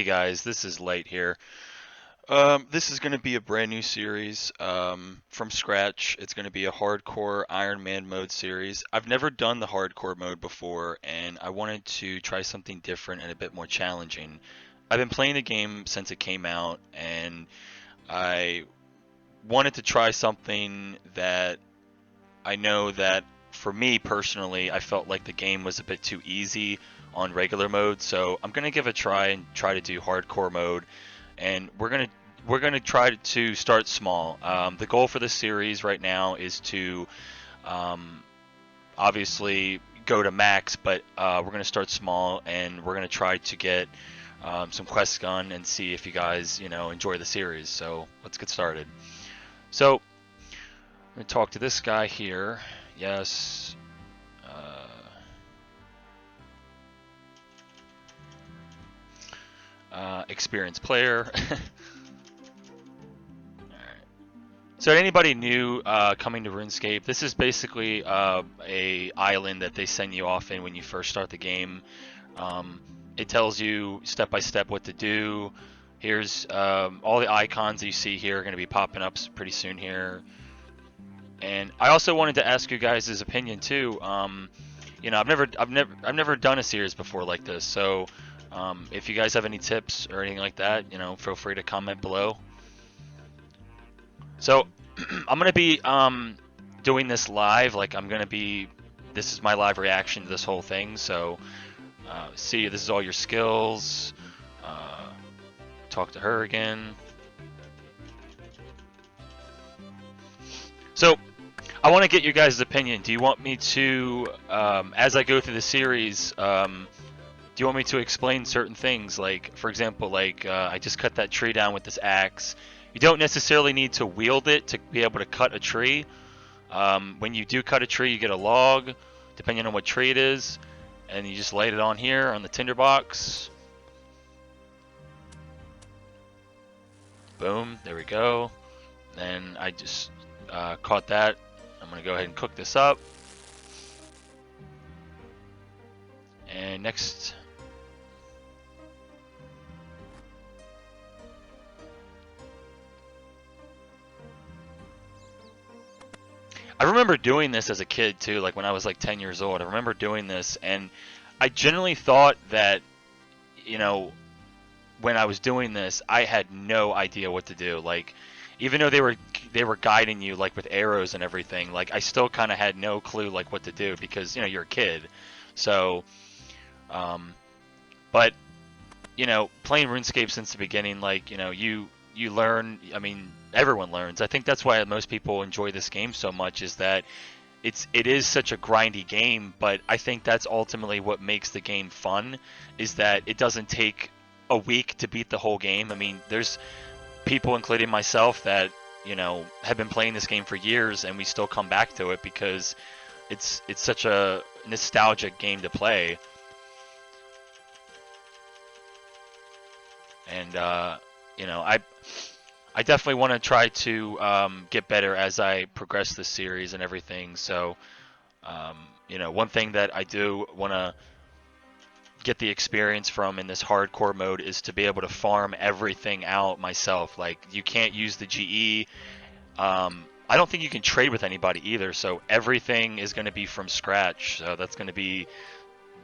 guys, this is Light here. This is going to be a brand new series from scratch. It's going to be a Hardcore Ironman mode series. I've never done the Hardcore mode before, and I wanted to try something different and a bit more challenging. I've been playing the game since it came out, and I wanted to try something that I know that for me personally, I felt like the game was a bit too easy on regular mode, so I'm gonna give it a try and try to do hardcore mode, and we're gonna try to start small. The goal for this series right now is to um, obviously go to max, but we're gonna start small and we're gonna try to get some quests done and see if you guys enjoy the series. So let's get started. So I'm gonna talk to this guy here. Yes. Experienced player. So anybody new coming to RuneScape, this is basically a island that they send you off in when you first start the game. It tells you step by step what to do. Here's all the icons that you see here are going to be popping up pretty soon here. And I also wanted to ask you guys' opinion too. I've never done a series before like this, so if you guys have any tips or anything like that, feel free to comment below. So I'm gonna be doing this live. Like this is my live reaction to this whole thing. So see, this is all your skills. Talk to her again. So I want to get your guys' opinion. Do you want me to, as I go through the series, do you want me to explain certain things? Like, for example, I just cut that tree down with this axe. You don't necessarily need to wield it to be able to cut a tree. When you do cut a tree, you get a log, depending on what tree it is, and you just light it on here on the tinderbox. Boom, there we go. Then I just caught that. I'm going to go ahead and cook this up. And next... I remember doing this as a kid too, like when I was like 10 years old. I remember doing this, and I generally thought that, when I was doing this, I had no idea what to do. Like, even though they were guiding you like with arrows and everything, like I still kind of had no clue like what to do because you're a kid. So, but playing RuneScape since the beginning, like you learn. I mean, everyone learns. I think that's why most people enjoy this game so much, is that it is such a grindy game, but I think that's ultimately what makes the game fun, is that it doesn't take a week to beat the whole game. I mean, there's people, including myself, that have been playing this game for years, and we still come back to it because it's such a nostalgic game to play. And I definitely want to try to get better as I progress this series and everything. So, one thing that I do want to get the experience from in this hardcore mode is to be able to farm everything out myself. Like, you can't use the GE. I don't think you can trade with anybody either. So everything is going to be from scratch. So that's going to be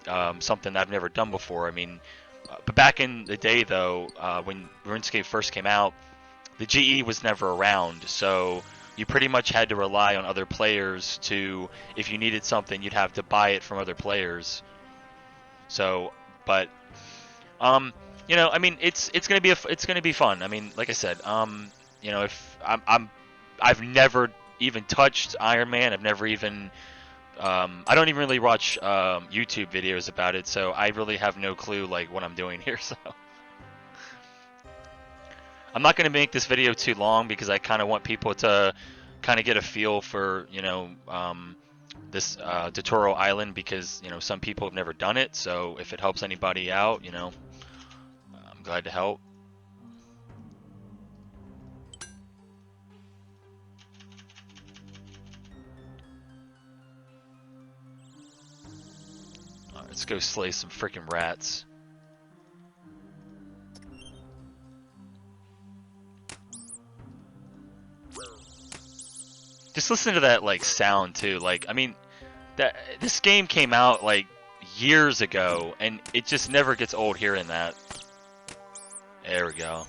something that I've never done before. I mean, but back in the day, though, when RuneScape first came out, the GE was never around, so you pretty much had to rely on other players to, if you needed something, you'd have to buy it from other players. So, but, I mean, it's gonna be fun. I mean, like I said, if I've never even touched Iron Man. I've never even, I don't even really watch YouTube videos about it, so I really have no clue like what I'm doing here. So. I'm not going to make this video too long because I kind of want people to kind of get a feel for, this tutorial island, because, some people have never done it. So if it helps anybody out, I'm glad to help. All right, let's go slay some freaking rats. Just listen to that like sound too. Like, I mean, that this game came out like years ago, and it just never gets old hearing that. There we go.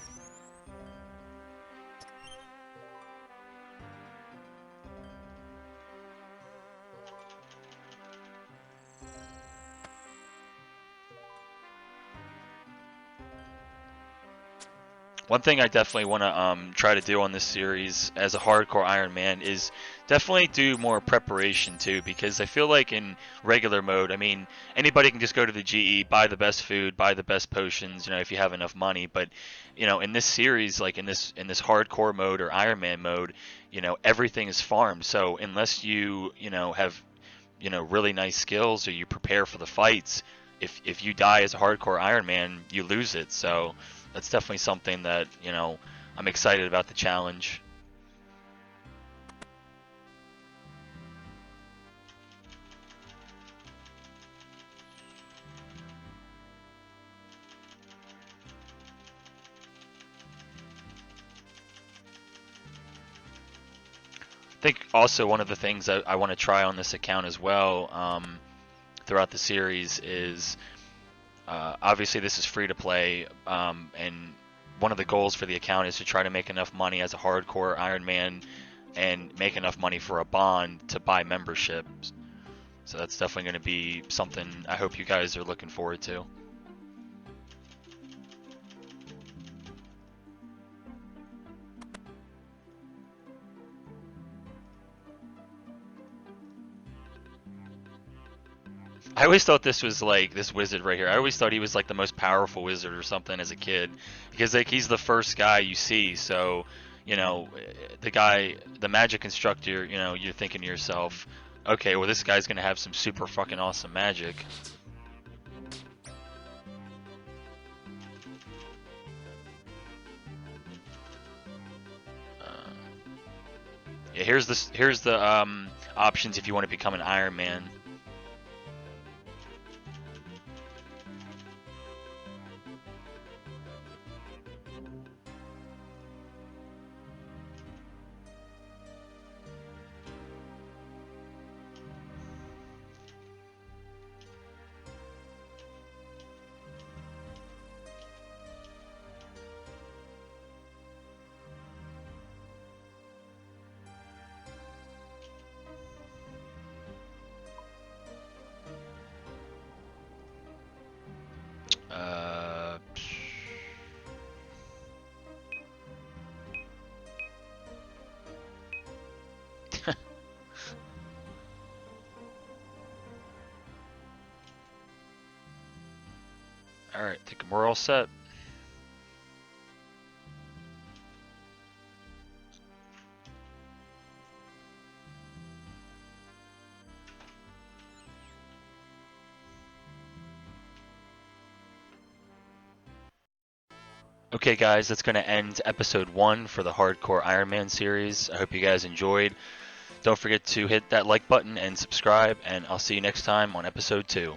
One thing I definitely want to try to do on this series as a hardcore Iron Man is definitely do more preparation too, because I feel like in regular mode, I mean, anybody can just go to the GE, buy the best food, buy the best potions, if you have enough money. But in this series, like in this hardcore mode or Iron Man mode, everything is farmed. So unless you have really nice skills or you prepare for the fights, if you die as a hardcore Iron Man, you lose it. So that's definitely something that I'm excited about the challenge. I think also one of the things that I want to try on this account as well, throughout the series is, obviously this is free to play, and one of the goals for the account is to try to make enough money as a hardcore Iron Man and make enough money for a bond to buy memberships. So that's definitely going to be something I hope you guys are looking forward to. I always thought this was like this wizard right here. I always thought he was like the most powerful wizard or something as a kid, because like he's the first guy you see. So, the guy, the magic instructor, you're thinking to yourself, okay, well this guy's gonna have some super fucking awesome magic. Uh, yeah, here's the options if you want to become an Iron Man. Uh, all right, think we're all set. Okay, guys, that's going to end episode 1 for the Hardcore Iron Man series. I hope you guys enjoyed. Don't forget to hit that like button and subscribe, and I'll see you next time on episode 2.